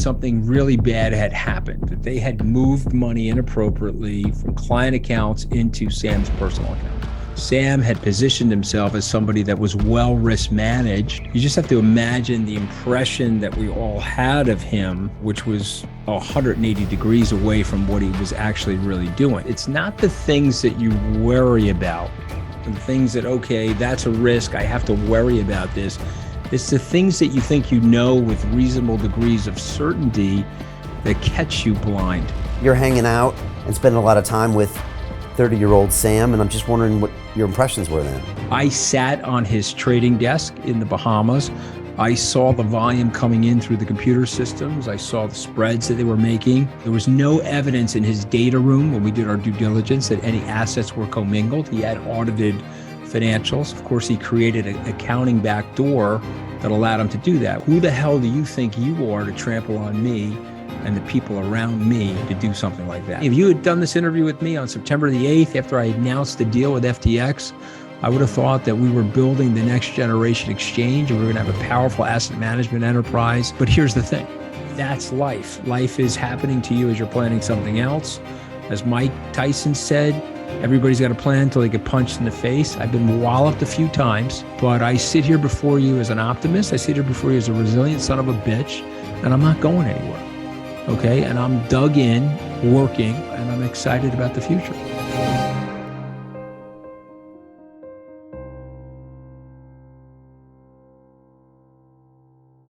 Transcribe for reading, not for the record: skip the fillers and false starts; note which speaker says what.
Speaker 1: something really bad had happened, that they had moved money inappropriately from client accounts into Sam's personal account. Sam had positioned himself as somebody that was well risk managed. You just have to imagine the impression that we all had of him, which was 180 degrees away from what he was actually really doing. It's not the things that you worry about, the things that, okay, that's a risk, I have to worry about this. It's the things that you think you know with reasonable degrees of certainty that catch you blind.
Speaker 2: You're hanging out and spending a lot of time with 30-year-old Sam, and I'm just wondering what your impressions were then.
Speaker 1: I sat on his trading desk in the Bahamas. I saw the volume coming in through the computer systems. I saw the spreads that they were making. There was no evidence in his data room when we did our due diligence that any assets were commingled. He had audited financials. Of course, he created an accounting backdoor that allowed him to do that. Who the hell do you think you are to trample on me and the people around me to do something like that? If you had done this interview with me on September the 8th, after I announced the deal with FTX, I would have thought that we were building the next generation exchange and we were going to have a powerful asset management enterprise. But here's the thing, that's life. Life is happening to you as you're planning something else. As Mike Tyson said, everybody's got a plan until they get punched in the face. I've been walloped a few times, but I sit here before you as an optimist. I sit here before you as a resilient son of a bitch, and I'm not going anywhere. Okay, and I'm dug in, working, and I'm excited about the future.